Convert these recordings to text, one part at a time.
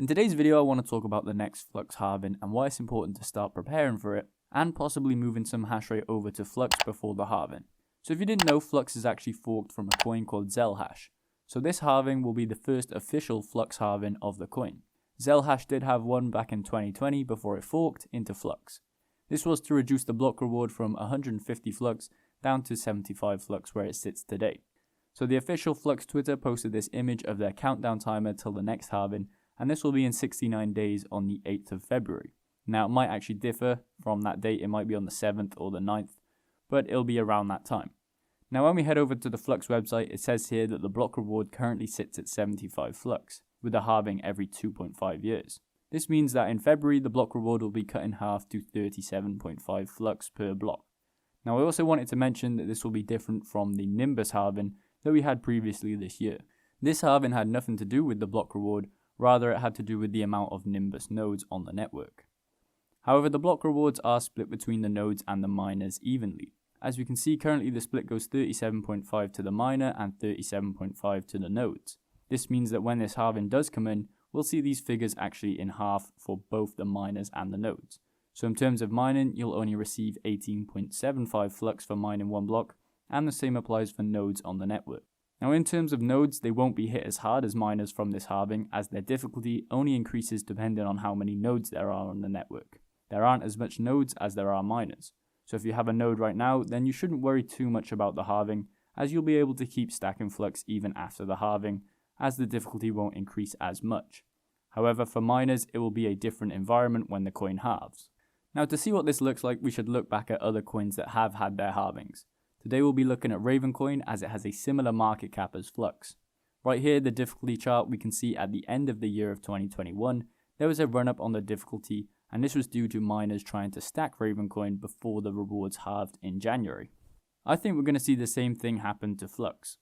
In today's video, I want to talk about the next Flux halving and why it's important to start preparing for it, and possibly moving some hash rate over to Flux before the halving. So if you didn't know, Flux is actually forked from a coin called Zelhash. So this halving will be the first official Flux halving of the coin. Zelhash did have one back in 2020 before it forked into Flux. This was to reduce the block reward from 150 Flux down to 75 Flux where it sits today. So the official Flux Twitter posted this image of their countdown timer till the next halving, and this will be in 69 days on the 8th of February. Now it might actually differ from that date, it might be on the 7th or the 9th, but it'll be around that time. Now when we head over to the Flux website, it says here that the block reward currently sits at 75 Flux, with a halving every 2.5 years. This means that in February the block reward will be cut in half to 37.5 Flux per block. Now I also wanted to mention that this will be different from the Nimbus halving that we had previously this year. This halving had nothing to do with the block reward, rather it had to do with the amount of Nimbus nodes on the network. However, the block rewards are split between the nodes and the miners evenly. As we can see, currently the split goes 37.5 to the miner and 37.5 to the nodes. This means that when this halving does come in, we'll see these figures actually in half for both the miners and the nodes. So in terms of mining, you'll only receive 18.75 Flux for mining one block, and the same applies for nodes on the network. Now in terms of nodes, they won't be hit as hard as miners from this halving, as their difficulty only increases depending on how many nodes there are on the network. There aren't as much nodes as there are miners. So if you have a node right now, then you shouldn't worry too much about the halving, as you'll be able to keep stacking Flux even after the halving, as the difficulty won't increase as much. However, for miners, it will be a different environment when the coin halves. Now to see what this looks like, we should look back at other coins that have had their halvings. Today we'll be looking at Raven coin, as it has a similar market cap as Flux. Right here, the difficulty chart, we can see at the end of the year of 2021, there was a run up on the difficulty, and this was due to miners trying to stack Raven coin before the rewards halved in January. I think we're going to see the same thing happen to Flux.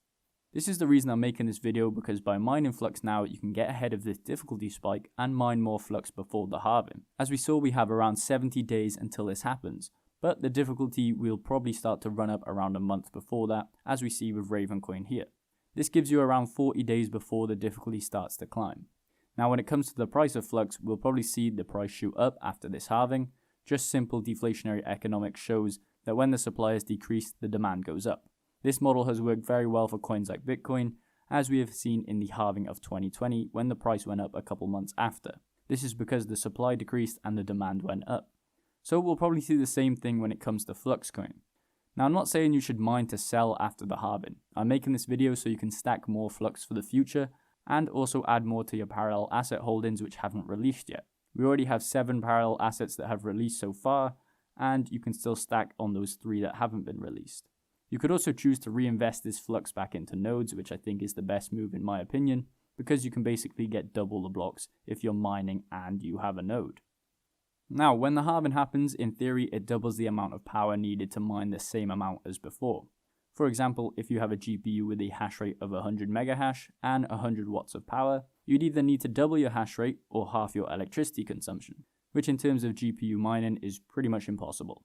This is the reason I'm making this video, because by mining Flux now, you can get ahead of this difficulty spike and mine more Flux before the halving. As we saw, we have around 70 days until this happens, but the difficulty will probably start to run up around a month before that, as we see with Raven coin here. This gives you around 40 days before the difficulty starts to climb. Now when it comes to the price of Flux, we'll probably see the price shoot up after this halving. Just simple deflationary economics shows that when the supply is decreased, the demand goes up. This model has worked very well for coins like Bitcoin, as we have seen in the halving of 2020 when the price went up a couple months after. This is because the supply decreased and the demand went up. So we'll probably see the same thing when it comes to Flux coin. Now I'm not saying you should mine to sell after the halving. I'm making this video so you can stack more Flux for the future, and also add more to your parallel asset holdings which haven't released yet. We already have 7 parallel assets that have released so far, and you can still stack on those 3 that haven't been released. You could also choose to reinvest this Flux back into nodes, which I think is the best move in my opinion, because you can basically get double the blocks if you're mining and you have a node. Now, when the halving happens, in theory, it doubles the amount of power needed to mine the same amount as before. For example, if you have a GPU with a hash rate of 100 megahash and 100 watts of power, you'd either need to double your hash rate or half your electricity consumption, which in terms of GPU mining is pretty much impossible.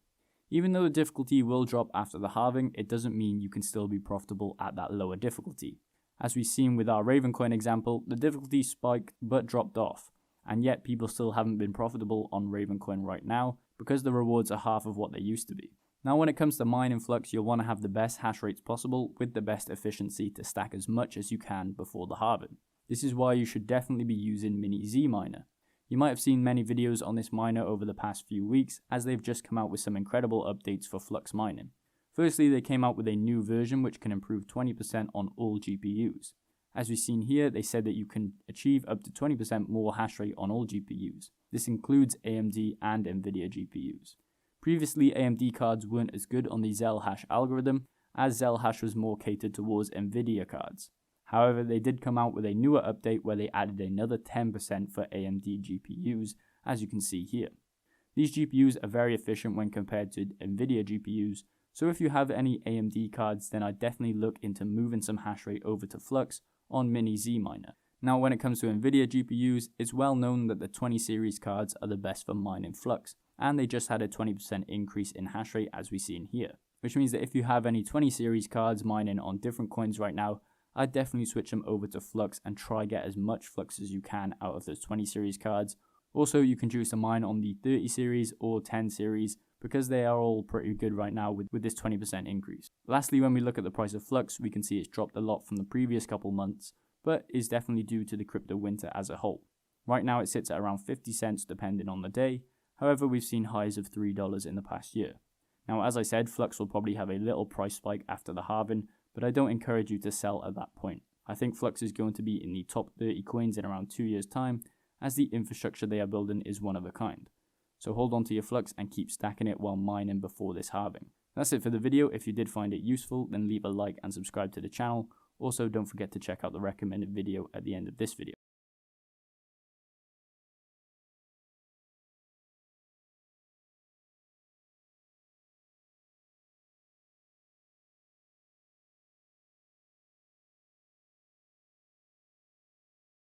Even though the difficulty will drop after the halving, it doesn't mean you can still be profitable at that lower difficulty. As we've seen with our Raven coin example, the difficulty spiked but dropped off, and yet people still haven't been profitable on Raven coin right now because the rewards are half of what they used to be. Now when it comes to mining Flux, you'll want to have the best hash rates possible with the best efficiency to stack as much as you can before the halving. This is why you should definitely be using Mini Z miner. You might have seen many videos on this miner over the past few weeks, as they've just come out with some incredible updates for Flux mining. Firstly, they came out with a new version which can improve 20% on all GPUs. As we've seen here, they said that you can achieve up to 20% more hash rate on all GPUs. This includes AMD and Nvidia GPUs. Previously, AMD cards weren't as good on the Zelhash algorithm, as Zelhash was more catered towards Nvidia cards. However, they did come out with a newer update where they added another 10% for AMD GPUs, as you can see here. These GPUs are very efficient when compared to Nvidia GPUs, so if you have any AMD cards, then I'd definitely look into moving some hash rate over to Flux on Mini Z miner. Now when it comes to Nvidia GPUs, it's well known that the 20 series cards are the best for mining Flux, and they just had a 20% increase in hash rate as we see in here. Which means that if you have any 20 series cards mining on different coins right now, I'd definitely switch them over to Flux and try get as much Flux as you can out of those 20 series cards. Also, you can choose to mine on the 30 series or 10 series because they are all pretty good right now with this 20% increase. Lastly, when we look at the price of Flux, we can see it's dropped a lot from the previous couple months, but is definitely due to the crypto winter as a whole. Right now it sits at around 50 cents depending on the day, however we've seen highs of $3 in the past year. Now as I said, Flux will probably have a little price spike after the halving, but I don't encourage you to sell at that point. I think Flux is going to be in the top 30 coins in around 2 years time, as the infrastructure they are building is one of a kind. So hold on to your Flux and keep stacking it while mining before this halving. That's it for the video. If you did find it useful, then leave a like and subscribe to the channel. Also, don't forget to check out the recommended video at the end of this video.